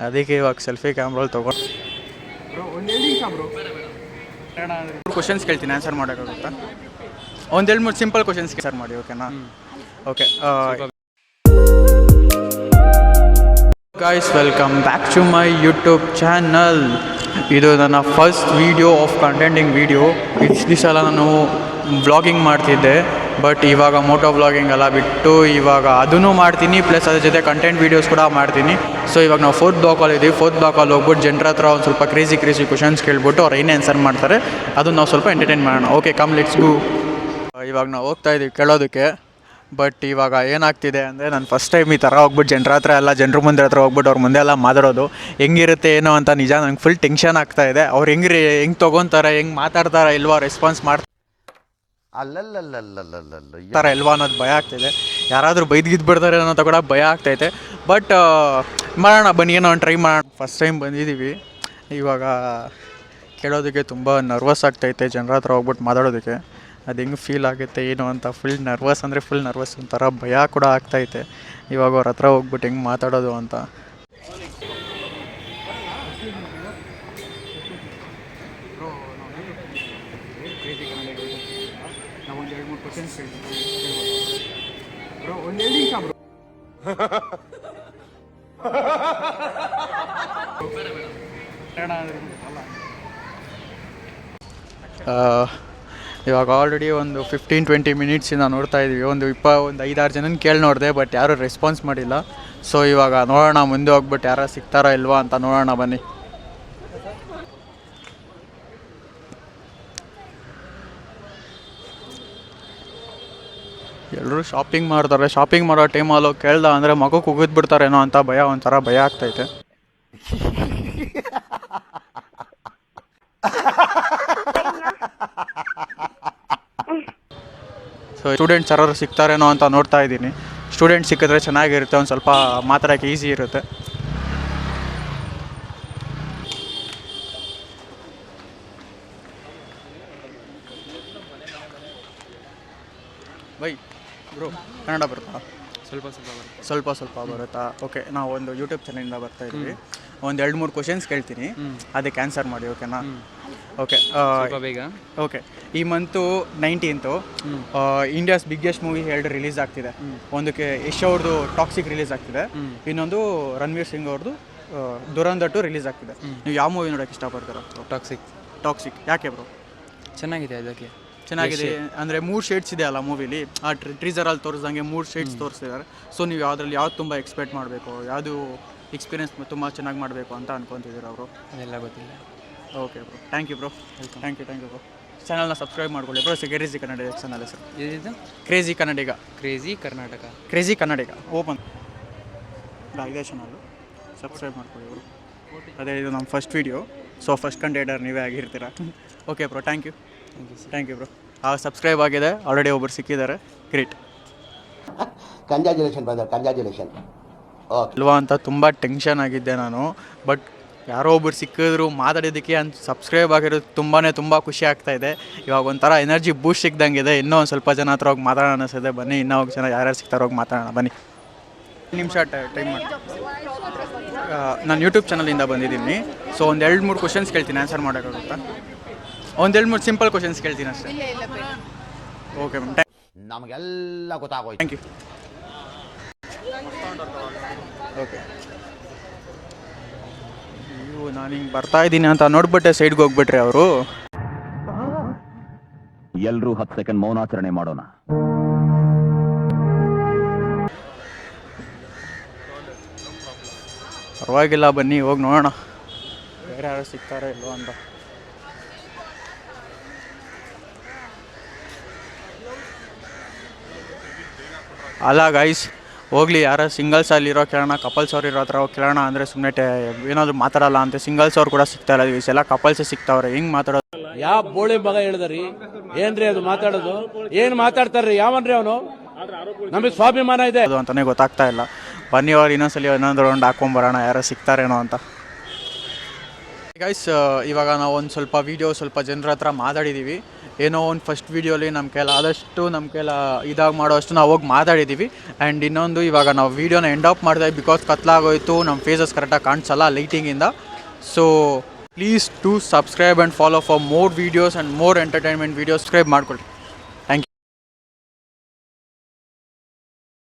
ಅದಕ್ಕೆ ಇವಾಗ ಸೆಲ್ಫಿ ಕ್ಯಾಮ್ರಲ್ಲಿ ತೊಗೊಂಡು ಕ್ವಶನ್ಸ್ ಕೇಳ್ತೀನಿ, ಆನ್ಸರ್ ಮಾಡೋಕ್ಕಾಗುತ್ತಾ? ಒಂದು 2-3 ಸಿಂಪಲ್ ಕ್ವಶನ್ಸ್ಗೆ ಆನ್ಸರ್ ಮಾಡಿ, ಓಕೆನಾ? Okay guys, welcome back to my YouTube channel. ಇದು ನನ್ನ first video of contenting video. ಇಷ್ಟು ದಿವಸ ಎಲ್ಲ ನಾನು ವ್ಲಾಗಿಂಗ್ ಮಾಡ್ತಿದ್ದೆ, ಬಟ್ ಇವಾಗ ಮೋಟೋ ವ್ಲಾಗಿಂಗ್ ಎಲ್ಲ ಬಿಟ್ಟು ಇವಾಗ ಅದನ್ನು ಮಾಡ್ತೀನಿ, ಪ್ಲಸ್ ಅದ್ರ ಜೊತೆ ಕಂಟೆಂಟ್ ವೀಡಿಯೋಸ್ ಕೂಡ ಮಾಡ್ತೀನಿ. ಸೊ ಇವಾಗ ನಾವು 4th ಬ್ಲಾಕಲ್ಲಿ ಇದ್ದೀವಿ. 4th ಬ್ಲಾಕಲ್ಲಿ ಹೋಗ್ಬಿಟ್ಟು ಜನರ ಹತ್ರ ಒಂದು ಸ್ವಲ್ಪ ಕ್ರೇಜಿ ಕ್ವಶನ್ಸ್ ಕೇಳ್ಬಿಟ್ಟು ಅವ್ರು ಏನೇ ಆನ್ಸರ್ ಮಾಡ್ತಾರೆ ಅದನ್ನು ನಾವು ಸ್ವಲ್ಪ ಎಂಟರ್ಟೈನ್ ಮಾಡೋಣ. Okay, come let's go. ಇವಾಗ ನಾವು ಹೋಗ್ತಾ ಇದ್ದೀವಿ ಕೇಳೋದಕ್ಕೆ. ಬಟ್ ಇವಾಗ ಏನಾಗ್ತಿದೆ ಅಂದರೆ, ನಾನು ಫಸ್ಟ್ ಟೈಮ್ ಈ ಥರ ಹೋಗ್ಬಿಟ್ಟು ಜನರ ಮುಂದೆ ಹತ್ರ ಹೋಗ್ಬಿಟ್ಟು ಅವ್ರ ಮುಂದೆ ಎಲ್ಲ ಮಾತಾಡೋದು ಹೆಂಗಿರುತ್ತೆ ಏನೋ ಅಂತ ನಿಜ ನಂಗೆ ಫುಲ್ ಟೆನ್ಷನ್ ಆಗ್ತಾಯಿದೆ. ಅವ್ರು ಹೆಂಗೆ ತೊಗೊತಾರೆ, ಹೆಂಗೆ ಮಾತಾಡ್ತಾರ ಇಲ್ವಾ, ರೆಸ್ಪಾನ್ಸ್ ಮಾಡ್ತಾರೆ ಇಲ್ವಾ ಅನ್ನೋದು ಭಯ ಆಗ್ತಾಯಿದೆ. ಯಾರಾದರೂ ಬೈದ್ಗಿದ್ಬಿಡ್ತಾರೆ ಅನ್ನೋದು ಕೂಡ ಭಯ ಆಗ್ತೈತೆ. ಬಟ್ ಮಾಡೋಣ ಬನ್ನಿ, ಏನೋ ಒಂದು ಟ್ರೈ ಮಾಡೋಣ. ಫಸ್ಟ್ ಟೈಮ್ ಬಂದಿದ್ದೀವಿ, ಇವಾಗ ಕೇಳೋದಕ್ಕೆ ತುಂಬ ನರ್ವಸ್ ಆಗ್ತೈತೆ. ಜನರ ಹತ್ರ ಹೋಗ್ಬಿಟ್ಟು ಮಾತಾಡೋದಕ್ಕೆ ಅದು ಹೆಂಗೆ ಫೀಲ್ ಆಗುತ್ತೆ ಏನು ಅಂತ ಫುಲ್ ನರ್ವಸ್, ಅಂದರೆ ಫುಲ್ ನರ್ವಸ್, ಒಂಥರ ಭಯ ಕೂಡ ಆಗ್ತೈತೆ. ಇವಾಗ ಅವ್ರ ಹತ್ರ ಹೋಗ್ಬಿಟ್ಟು ಹೆಂಗೆ ಮಾತಾಡೋದು ಅಂತ. ಇವಾಗ ಆಲ್ರೆಡಿ ಒಂದು 15-20 ಮಿನಿಟ್ಸಿಂದ ನೋಡ್ತಾ ಇದ್ದೀವಿ. ಒಂದು 5-6 ಜನನ ಕೇಳಿ ನೋಡಿದೆ, ಬಟ್ ಯಾರೂ ರೆಸ್ಪಾನ್ಸ್ ಮಾಡಿಲ್ಲ. ಸೊ ಇವಾಗ ನೋಡೋಣ, ಮುಂದೆ ಹೋಗ್ಬಿಟ್ಟು ಯಾರು ಸಿಗ್ತಾರಾ ಇಲ್ವಾ ಅಂತ ನೋಡೋಣ ಬನ್ನಿ. ಎಲ್ಲರೂ ಶಾಪಿಂಗ್ ಮಾಡ್ತಾರೆ. ಶಾಪಿಂಗ್ ಮಾಡೋ ಟೈಮಲ್ಲೋ ಕೇಳ್ದ ಅಂದರೆ ಮಗಕ್ಕೆ ಉಗಿದ್ಬಿಡ್ತಾರೇನೋ ಅಂತ ಒಂಥರ ಭಯ ಆಗ್ತೈತೆ. ಸೊ ಸ್ಟೂಡೆಂಟ್ಸ್ ಯಾರು ಸಿಗ್ತಾರೇನೋ ಅಂತ ನೋಡ್ತಾ ಇದ್ದೀನಿ. ಸ್ಟೂಡೆಂಟ್ಸ್ ಸಿಕ್ಕಿದ್ರೆ ಚೆನ್ನಾಗಿರುತ್ತೆ, ಒಂದು ಸ್ವಲ್ಪ ಮಾತಾಡೋಕ್ಕೆ ಈಸಿ ಇರುತ್ತೆ. ಬೈ ಬ್ರೋ, ಕನ್ನಡ ಬರುತ್ತಾ? ಸ್ವಲ್ಪ ಬರುತ್ತಾ? ಓಕೆ, ನಾವು ಒಂದು ಯೂಟ್ಯೂಬ್ ಚಾನಲಿಂದ ಬರ್ತಾ ಇದ್ದೀವಿ. ಒಂದು 2-3 ಕ್ವಶನ್ಸ್ ಕೇಳ್ತೀನಿ, ಅದಕ್ಕೆ ಆನ್ಸರ್ ಮಾಡಿ, ಓಕೆನಾ? ಓಕೆ ಬೇಗ. ಓಕೆ, ಈ month 19th India's biggest movie 2 release ಆಗ್ತಿದೆ. ಒಂದಕ್ಕೆ ಯಶ್ ಅವ್ರದ್ದು ಟಾಕ್ಸಿಕ್ ರಿಲೀಸ್ ಆಗ್ತಿದೆ, ಇನ್ನೊಂದು ರಣವೀರ್ ಸಿಂಗ್ ಅವ್ರದ್ದು ದುರಂಧರ್ 2 ರಿಲೀಸ್ ಆಗ್ತಿದೆ. ನೀವು ಯಾವ ಮೂವಿ ನೋಡೋಕ್ಕೆ ಇಷ್ಟಪಡ್ತೀರ? ಟಾಕ್ಸಿಕ್ ಯಾಕೆ ಬ್ರೋ? ಚೆನ್ನಾಗಿದೆ. ಅದಕ್ಕೆ ಚೆನ್ನಾಗಿದೆ ಅಂದರೆ 3 ಶೇಡ್ಸ್ ಇದೆ ಅಲ್ಲ ಮೂವಿಲಿ, ಆ ಟ್ರೀಸರಲ್ಲಿ ತೋರಿಸ್ದಂಗೆ 3 ಶೇಡ್ಸ್ ತೋರಿಸ್ತಿದ್ದಾರೆ. ಸೊ ನೀವು ಯಾವುದ್ರಲ್ಲಿ ಯಾವ್ದು ತುಂಬ ಎಕ್ಸ್ಪೆಕ್ಟ್ ಮಾಡಬೇಕು, ಯಾವುದು ಎಕ್ಸ್ಪೀರಿಯನ್ಸ್ ತುಂಬ ಚೆನ್ನಾಗಿ ಮಾಡಬೇಕು ಅಂತ ಅನ್ಕೊತಿದ್ದೀರ ಅವರು? ಅದೆಲ್ಲ ಗೊತ್ತಿಲ್ಲ. Okay bro, thank you bro. Thank you bro. ಚಾನಲ್ನ ಸಬ್ಸ್ಕ್ರೈಬ್ ಮಾಡ್ಕೊಳ್ಳಿ ಬ್ರೋ. ಕ್ರೇಜಿ ಕನ್ನಡಿಗ ಚಾನಲ್ ಹೆಸರು ಕ್ರೇಜಿ ಕನ್ನಡಿಗ ಓಪನ್ ಇದೇ ಚಾನಲ್ಲು, ಸಬ್ಸ್ಕ್ರೈಬ್ ಮಾಡ್ಕೊಳ್ಳಿ ಬ್ರೋ. ಅದೇ ಇದು ನಮ್ಮ ಫಸ್ಟ್ ವೀಡಿಯೋ, ಸೊ ಫಸ್ಟ್ ಕಂಟೆಂಟರ್ ನೀವೇ ಆಗಿರ್ತೀರ. Okay bro, thank you bro. Subscribe ಆಗಿದೆ ಆಲ್ರೆಡಿ, ಒಬ್ಬರು ಸಿಕ್ಕಿದ್ದಾರೆ, ಗ್ರೇಟ್. ಕಂಗ್ರ್ಯಾಚುಲೇಷನ್ ಅಲ್ವಾ ಅಂತ ತುಂಬ ಟೆನ್ಷನ್ ಆಗಿದ್ದೆ ನಾನು. ಬಟ್ ಯಾರೋ ಒಬ್ಬರು ಸಿಕ್ಕಿದ್ರು ಮಾತಾಡಿದ್ದಕ್ಕೆ ಅಂತ ಸಬ್ಸ್ಕ್ರೈಬ್ ಆಗಿರೋದು ತುಂಬ ಖುಷಿ ಆಗ್ತಾಯಿದೆ. ಇವಾಗ ಒಂಥರ ಎನರ್ಜಿ ಬೂಸ್ಟ್ ಸಿಕ್ದಂಗಿದೆ. ಇನ್ನೂ ಒಂದು ಸ್ವಲ್ಪ ಜನ ಹತ್ರ ಹೋಗಿ ಮಾತಾಡೋಣ ಅನಿಸಿದೆ. ಬನ್ನಿ, ಇನ್ನೂ ಹೋಗಿ ಜನ ಯಾರ್ಯಾರು ಸಿಗ್ತಾರೋ ಹೋಗಿ ಮಾತಾಡೋಣ ಬನ್ನಿ. ನಿಮಿಷ ಟೈಮ್ ಮಾಡಿ. ನಾನು ಯೂಟ್ಯೂಬ್ ಚಾನಲಿಂದ ಬಂದಿದ್ದೀನಿ. ಸೊ ಒಂದು 2-3 ಕ್ವಶನ್ಸ್ ಕೇಳ್ತೀನಿ, ಆನ್ಸರ್ ಮಾಡೋಕ್ಕಾಗುತ್ತಾ? ಒಂದು 2-3 ಸಿಂಪಲ್ ಕ್ವಶನ್ಸ್ ಕೇಳ್ತೀನಿ ಅಷ್ಟೇ. ಓಕೆ ಮ್ಯಾಮ್, ನಮಗೆಲ್ಲ ಗೊತ್ತಾಗೋಯ್ತು. Thank you. ಓಕೆ, ಅಯ್ಯೋ, ನಾನು ಹಿಂಗೆ ಬರ್ತಾ ಇದ್ದೀನಿ ಅಂತ ನೋಡ್ಬಿಟ್ಟೆ ಸೈಡ್ಗೆ ಹೋಗ್ಬಿಟ್ರಿ ಅವರು. ಎಲ್ಲರೂ 10 ಸೆಕೆಂಡ್ ಮೌನಾಚರಣೆ ಮಾಡೋಣ. ಪರವಾಗಿಲ್ಲ, ಬನ್ನಿ ಹೋಗಿ ನೋಡೋಣ ಬೇರೆ ಯಾರು ಸಿಗ್ತಾರೋ ಇಲ್ವೋ ಅಂತ. ಅಲ್ಲ ಗೈಸ್, ಹೋಗ್ಲಿ, ಯಾರೋ ಸಿಂಗಲ್ಸಲ್ಲಿರೋ ಕೇಳೋಣ, ಕಪಲ್ಸ್ ಅವ್ರು ಇರೋ ಹತ್ರ ಹೋಗಿ ಕೇಳೋಣ ಅಂದರೆ ಸುಮ್ಮನೆ ಏನಾದರೂ ಮಾತಾಡಲ್ಲ ಅಂತ. ಸಿಂಗಲ್ಸ್ ಅವ್ರು ಕೂಡ ಸಿಗ್ತಾ ಇಲ್ಲ, ಎಲ್ಲ ಕಪಲ್ಸೇ ಸಿಗ್ತಾವ್ರೆ. ಹೆಂಗೆ ಮಾತಾಡೋದು? ಯಾವ ಬೋಳಿ ಮಗ ಹೇಳಿದ್ರಿ? ಏನ್ರಿ ಅದು ಮಾತಾಡೋದು? ಏನು ಮಾತಾಡ್ತಾರ್ರಿ? ಯಾವನ್ರಿ ಅವನು? ನಮಗೆ ಸ್ವಾಭಿಮಾನ ಇದೆ ಅದು ಅಂತಾನೆ ಗೊತ್ತಾಗ್ತಾ ಇಲ್ಲ. ಬನ್ನಿ, ಅವ್ರು ಇನ್ನೊಂದ್ಸಲಿ ಇನ್ನೊಂದು ರೌಂಡ್ ಹಾಕೊಂಬರೋಣ, ಯಾರೋ ಸಿಗ್ತಾರೇನೋ ಅಂತ. ಗೈಸ್ ಇವಾಗ ನಾವು ಒಂದು ಸ್ವಲ್ಪ ಜನರ ಹತ್ರ ಮಾತಾಡಿದ್ದೀವಿ. ಏನೋ ಒಂದು ಫಸ್ಟ್ ವೀಡಿಯೋಲಿ ನಮ್ಮ ಕೈಲ ಇದಾಗಿ ಮಾಡೋ ಅಷ್ಟು ನಾವು ಹೋಗಿ ಮಾತಾಡಿದ್ದೀವಿ. ಆ್ಯಂಡ್ ಇನ್ನೊಂದು ಇವಾಗ ನಾವು ವೀಡಿಯೋನ ಎಂಡ್ ಆಫ್ ಮಾಡಿದೆ ಬಿಕಾಸ್ ಕತ್ಲಾಗೋಯ್ತು, ನಮ್ಮ ಫೇಸಸ್ ಕರೆಕ್ಟಾಗಿ ಕಾಣಿಸಲ್ಲ ಲೈಟಿಂಗಿಂದ. So please to subscribe and follow for more videos and more entertainment videos. Subscribe ಮಾಡ್ಕೊಳ್ಳಿ.